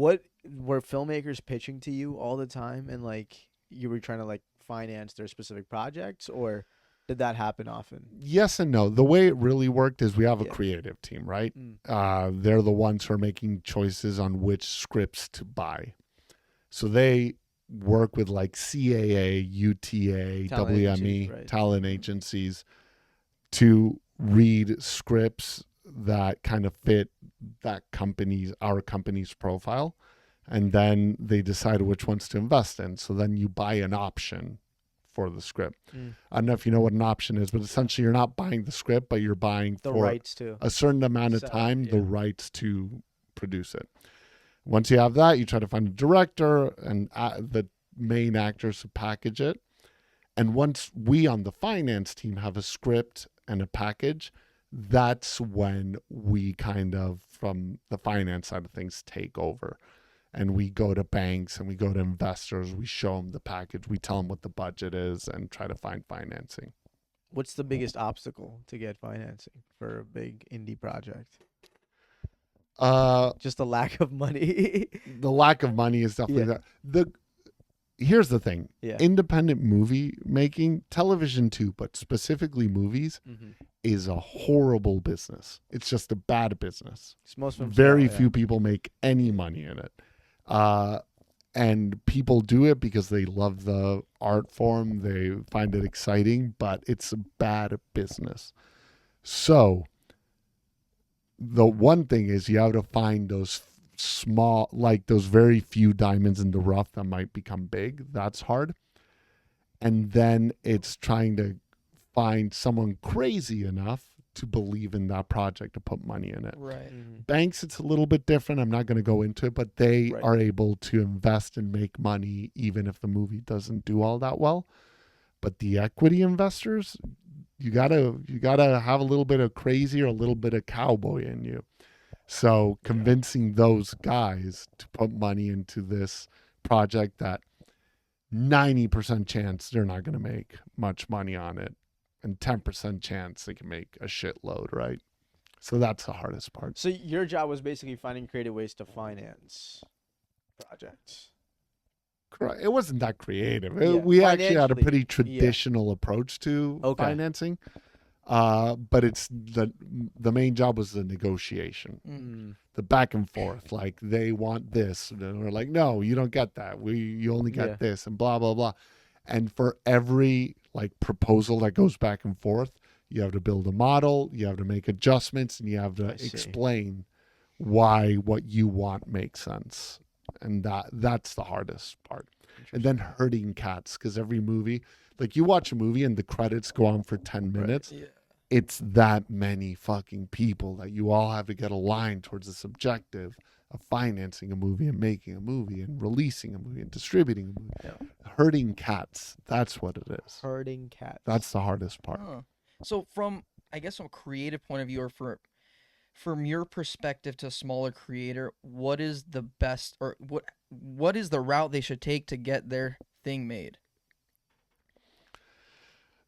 What were filmmakers pitching to you all the time, and like you were trying to like finance their specific projects, or did that happen often? Yes and no. The way it really worked is we have a Yeah. creative team, right? Mm. They're the ones who are making choices on which scripts to buy. So they work with like CAA, UTA, Talent agencies, WME, right? talent agencies to read scripts that kind of fit our company's profile. And then they decide which ones to invest in. So then you buy an option for the script. Mm. I don't know if you know what an option is, but essentially you're not buying the script, but you're buying The for rights to a certain amount of sell it, time yeah. the rights to produce it. Once you have that, you try to find a director and the main actors to package it. And once we on the finance team have a script and a package, that's when we kind of, from the finance side of things, take over. And we go to banks and we go to investors. We show them the package. We tell them what the budget is and try to find financing. What's the biggest obstacle to get financing for a big indie project? Uh, Just the lack of money. the lack of money is definitely Yeah. that. Here's the thing: Yeah. independent movie making, television too, but specifically movies, Mm-hmm. is a horrible business. It's just a bad business. Most of them Very fail, few people make any money in it. And people do it because they love the art form, they find it exciting, but it's a bad business. So the one thing is you have to find those small, like those very few diamonds in the rough that might become big. That's hard. And then it's trying to find someone crazy enough to believe in that project to put money in it. Right. Mm-hmm. Banks, it's a little bit different. I'm not going to go into it, but they Right. are able to invest and make money even if the movie doesn't do all that well. But the equity investors, you gotta have a little bit of crazy or a little bit of cowboy in you. So convincing those guys to put money into this project that 90% chance they're not going to make much money on it, and 10% chance they can make a shitload, right? So that's the hardest part. So your job was basically finding creative ways to finance projects. Correct. It wasn't that creative. Yeah, We actually had a financially, pretty traditional approach to Okay. financing. But it's the main job was the negotiation, Mm. the back and forth. Like they want this, and we're like, no, you don't get that. You only get Yeah. this, and blah blah blah. And for every like proposal that goes back and forth, you have to build a model, you have to make adjustments, and you have to I see. explain why what you want makes sense. And that's the hardest part. And then herding cats, because every movie, like you watch a movie and the credits go on for 10 minutes. Yeah. It's that many fucking people that you all have to get aligned towards this objective of financing a movie and making a movie and releasing a movie and distributing a movie. Yeah. Herding cats, that's what it is. Herding cats. That's the hardest part. Huh. So from I guess from a creative point of view, or from your perspective to a smaller creator, what is the best, or what is the route they should take to get their thing made?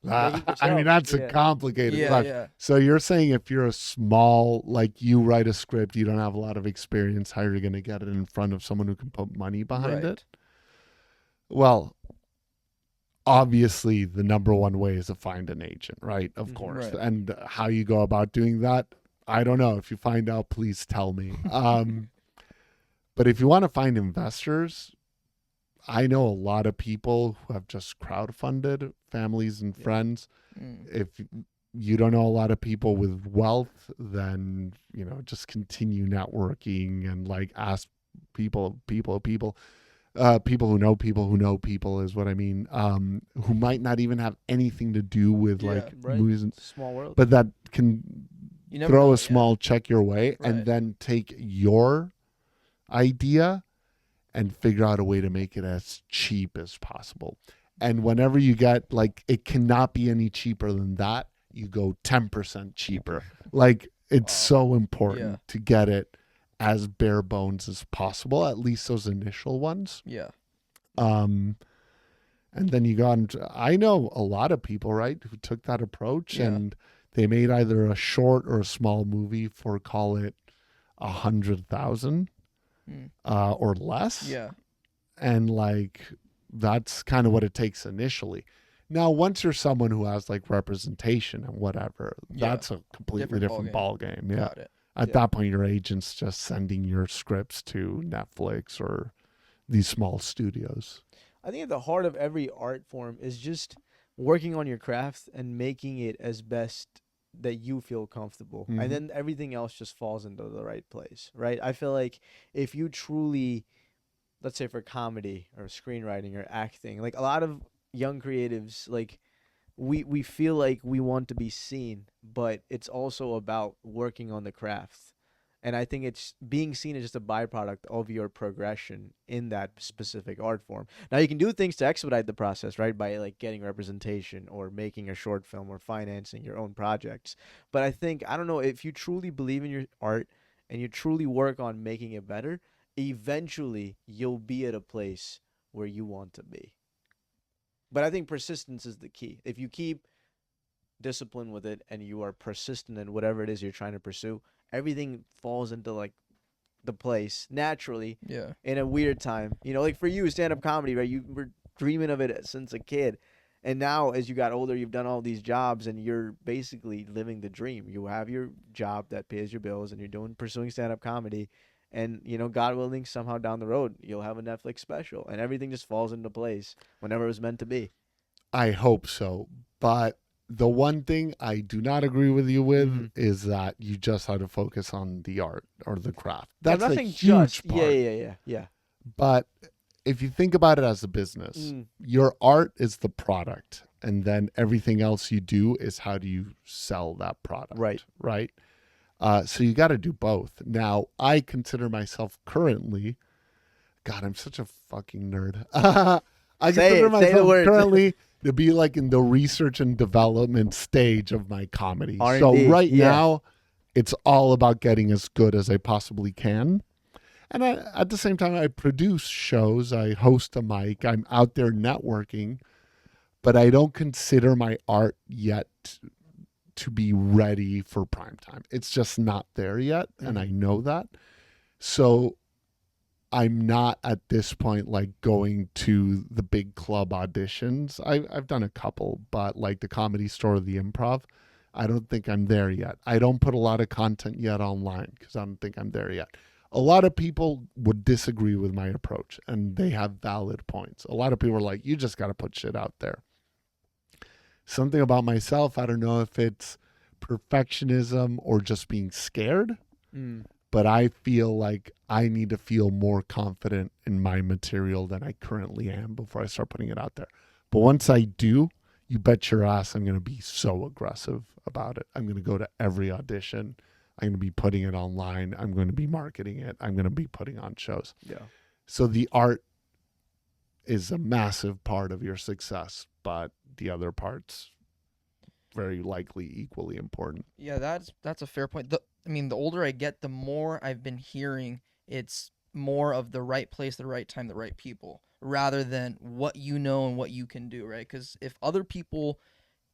Make it I mean, yourself. that's a Yeah. complicated Yeah, question. yeah. So you're saying if you're a small, like you write a script, you don't have a lot of experience, how are you going to get it in front of someone who can put money behind Right. it? Well, obviously the number one way is to find an agent, right? Of Mhm. course. Right. And how you go about doing that, I don't know. If you find out, please tell me. But if you want to find investors, I know a lot of people who have just crowdfunded, families and Yeah. friends. Mm. If you don't know a lot of people with wealth, then, just continue networking and like ask people who know people is what I mean, who might not even have anything to do with Yeah, like right. movies, It's a small world. but that can You never throw know, a small check your way Right. and then take your idea and figure out a way to make it as cheap as possible. And whenever you get like, it cannot be any cheaper than that, you go 10% cheaper. Like it's so important Yeah. to get it as bare bones as possible, at least those initial ones. Yeah. And then you got into, I know a lot of people, right, who took that approach Yeah. and they made either a short or a small movie for, call it 100,000. or less. Yeah. And like that's kind of what it takes initially. Now, once you're someone who has like representation and whatever, Yeah. that's a completely Different different ball game. Yeah. Got it. At Yeah. that point, your agent's just sending your scripts to Netflix or these small studios. I think at the heart of every art form is just working on your craft and making it as best that you feel comfortable. Mhm. And then everything else just falls into the right place, right? I feel like if you truly, let's say for comedy or screenwriting or acting, like a lot of young creatives, like we feel like we want to be seen, but it's also about working on the craft. And I think it's being seen as just a byproduct of your progression in that specific art form. Now you can do things to expedite the process, right? By like getting representation or making a short film or financing your own projects. But I think, I don't know, if you truly believe in your art and you truly work on making it better, eventually you'll be at a place where you want to be. But I think persistence is the key. If you keep discipline with it and you are persistent in whatever it is you're trying to pursue, everything falls into like the place naturally Yeah. in a weird time. You know, like for you, stand up comedy, right? You were dreaming of it since a kid. And now, as you got older, you've done all these jobs and you're basically living the dream. You have your job that pays your bills and you're pursuing stand up comedy. And, you know, God willing, somehow down the road, you'll have a Netflix special and everything just falls into place whenever it was meant to be. I hope so. But the one thing I do not agree with you with Mhm. is that you just have to focus on the art or the craft. Yeah, That's a nothing huge just. part. Yeah. But if you think about it as a business, Mm. your art is the product, and then everything else you do is how do you sell that product. Right. Right. So you got to do both. Now, I consider myself currently, God, I'm such a fucking nerd. I Say consider it, say the myself words. currently to be like in the research and development stage of my comedy. R&D, So right yeah. now, it's all about getting as good as I possibly can. And at the same time, I produce shows, I host a mic, I'm out there networking, but I don't consider my art yet to be ready for prime time. It's just not there yet, and I know that. So I'm not at this point like going to the big club auditions. I've done a couple, but like the Comedy Store or the Improv, I don't think I'm there yet. I don't put a lot of content yet online because I don't think I'm there yet. A lot of people would disagree with my approach, and they have valid points. A lot of people are like, you just got to put shit out there. Something about myself, I don't know if it's perfectionism or just being scared, Mm. but I feel like I need to feel more confident in my material than I currently am before I start putting it out there. But once I do, you bet your ass I'm going to be so aggressive about it. I'm going to go to every audition. I'm going to be putting it online. I'm going to be marketing it. I'm going to be putting on shows. Yeah. So the art is a massive part of your success, but the other parts very likely equally important. Yeah, that's a fair point. The older I get, the more I've been hearing it's more of the right place, the right time, the right people, rather than what you know and what you can do, right? Because if other people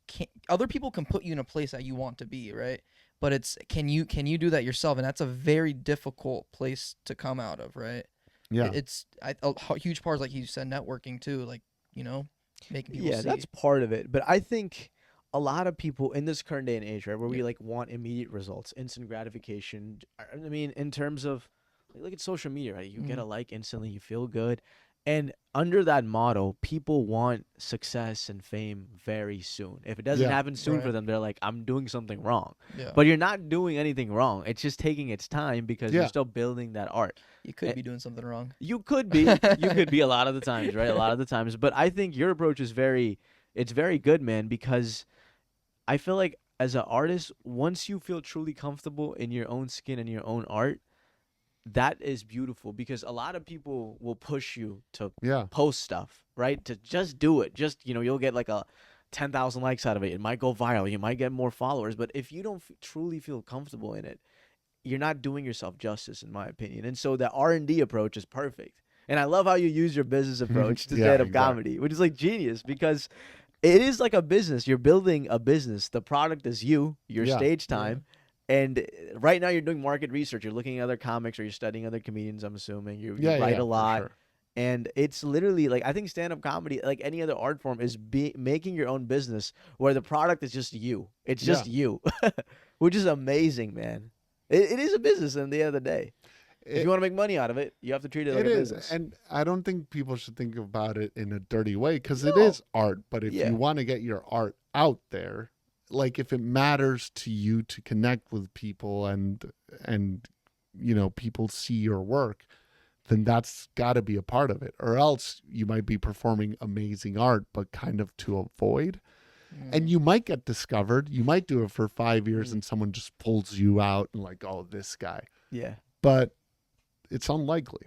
can put you in a place that you want to be, right? But it's can you do that yourself, and that's a very difficult place to come out of, right? Yeah. It's a huge part is, like you said, networking too, like, you know, making people Yeah, see. that's part of it. But I think a lot of people in this current day and age, right, where we like want immediate results, instant gratification. I mean, in terms of like, look at social media, right? You get a like instantly, you feel good. And under that motto, people want success and fame very soon. If it doesn't Yeah. happen soon for Right. them, they're like, I'm doing something wrong. Yeah. But you're not doing anything wrong. It's just taking its time because Yeah. you're still building that art. You could be doing something wrong. You could be. You could be a lot of the times, right? A lot of the times. But I think your approach is it's very good, man, because I feel like as an artist, once you feel truly comfortable in your own skin and your own art, that is beautiful because a lot of people will push you to Yeah. post stuff, right? To just do it. Just, you'll get like a 10,000 likes out of it. It might go viral. You might get more followers. But if you don't truly feel comfortable in it, you're not doing yourself justice, in my opinion. And so the R&D approach is perfect. And I love how you use your business approach to Yeah, stand-up exactly. comedy, which is like genius because it is like a business. You're building a business. The product is you, your Yeah. stage time. And right now you're doing market research. You're looking at other comics or you're studying other comedians, I'm assuming. You write a for lot. sure. And it's literally like I think stand-up comedy, like any other art form, is making your own business where the product is just you. It's just you, which is amazing, man. It is a business at the end of the day. If you want to make money out of it, you have to treat it like a business. And I don't think people should think about it in a dirty way because it No. is art. But if Yeah. you want to get your art out there, like if it matters to you to connect with people and people see your work, then that's got to be a part of it. Or else you might be performing amazing art, but kind of to avoid. And you might get discovered. You might do it for 5 years and someone just pulls you out and like, oh, this guy. Yeah. But it's unlikely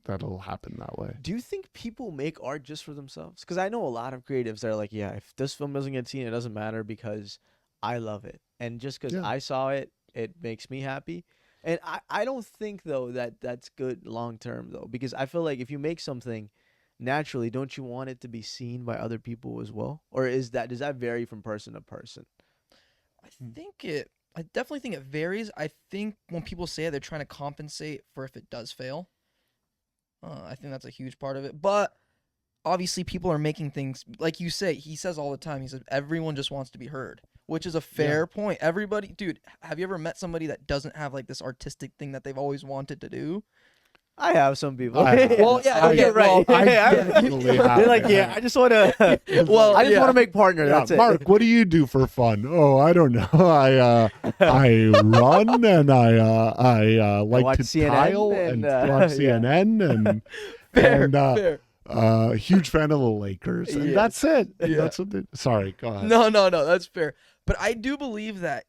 that it'll happen that way. Do you think people make art just for themselves? Because I know a lot of creatives that are like, yeah, if this film doesn't get seen, it doesn't matter because I love it. And just because I saw it, it makes me happy. And I don't think, though, that that's good long term, though, because I feel like if you make something naturally, don't you want it to be seen by other people as well? Or does that vary from person to person? I definitely think it varies. I think when people say it, they're trying to compensate for if it does fail. I think that's a huge part of it. But obviously, people are making things, like you say, he says all the time, he says, everyone just wants to be heard, which is a fair point. Everybody, dude, have you ever met somebody that doesn't have like this artistic thing that they've always wanted to do? I have some people. Well, yeah, okay, you're right. I Yeah, definitely have. they're like, yeah, I just want to. I just want to make partner. Yeah, That's it. Mark, what do you do for fun? Oh, I don't know. I run and I like watch to CNN tile and, and watch CNN and Fair. huge fan of the Lakers. And Yes. that's it. Yeah. That's what sorry, go ahead. No, that's fair. But I do believe that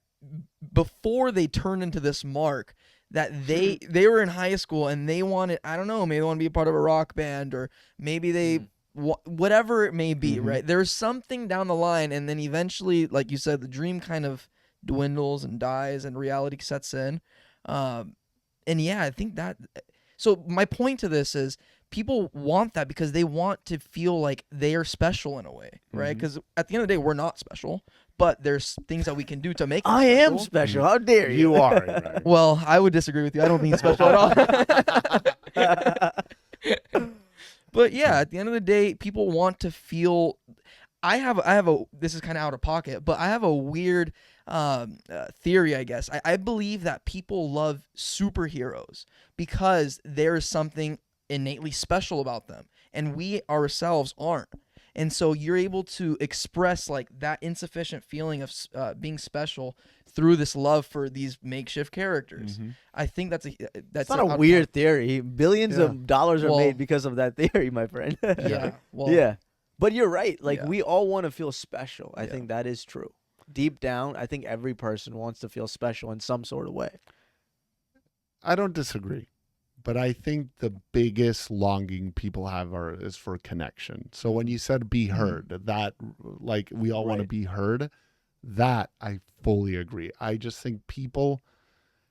before they turned into this Mark, that they were in high school and they wanted, I don't know, maybe they want to be a part of a rock band or maybe they whatever it may be, right? There's something down the line, and then eventually, like you said, the dream kind of dwindles and dies and reality sets in. And yeah, I think that. So my point to this is people want that because they want to feel like they are special in a way, right? Because at the end of the day, we're not special, but there's things that we can do to make them I am special. special. How dare you? You are right. Well, I would disagree with you. I don't think he's special at all. But yeah, at the end of the day, people want to feel. I have a. This is kind of out of pocket, but I have a weird theory, I guess. I believe that people love superheroes because there is something innately special about them, and we ourselves aren't. And so you're able to express like that insufficient feeling of being special through this love for these makeshift characters. I think that's It's not a weird theory. Billions of dollars are Well- made because of that theory, my friend. Yeah. Well, Yeah. But you're right. Like, Yeah. we all want to feel special. I Yeah. think that is true. Deep down, I think every person wants to feel special in some sort of way. I don't disagree. But I think the biggest longing people have is for connection. So when you said be heard, that like we all want to Right. be heard, that I fully agree. I just think people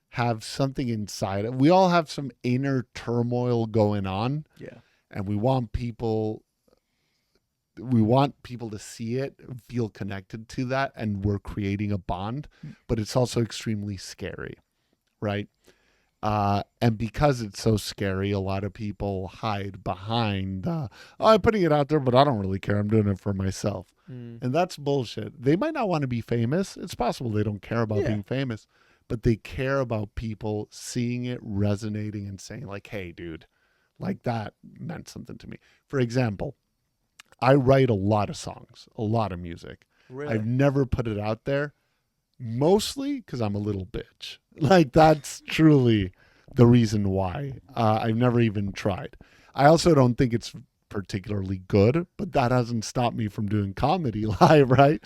have something inside. We all have some inner turmoil going on, Yeah. and we want people to see it, feel connected to that, and we're creating a bond, but it's also extremely scary, right? And because it's so scary, a lot of people hide behind, I'm putting it out there, but I don't really care. I'm doing it for myself. And that's bullshit. They might not want to be famous. It's possible they don't care about Yeah. being famous, but they care about people seeing it, resonating, and saying like, hey, dude, like that meant something to me. For example, I write a lot of songs, a lot of music. Really? I've never put it out there, mostly because I'm a little bitch. Like, that's truly the reason why. I've never even tried. I also don't think it's particularly good, but that hasn't stopped me from doing comedy live, right?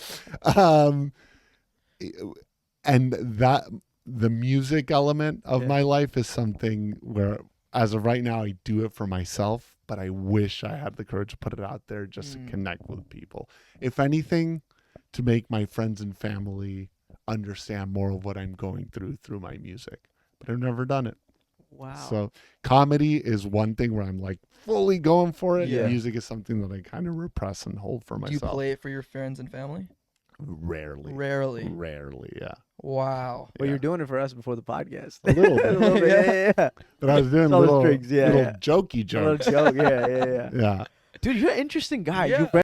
And that the music element of my life is something where, as of right now, I do it for myself, but I wish I had the courage to put it out there just to connect with people. If anything, to make my friends and family understand more of what I'm going through my music. But I've never done it. Wow. So comedy is one thing where I'm like fully going for it. Yeah. Music is something that I kind of repress and hold for Do myself. you play it for your friends and family? Rarely. Rarely. Yeah. Wow. Well, Yeah. you're doing it for us before the podcast. A little bit. A little bit, yeah. But I was doing All the little, tricks, yeah, little yeah. jokey A little jokes. joke, yeah. Yeah. Dude, you're an interesting guy. Yeah. You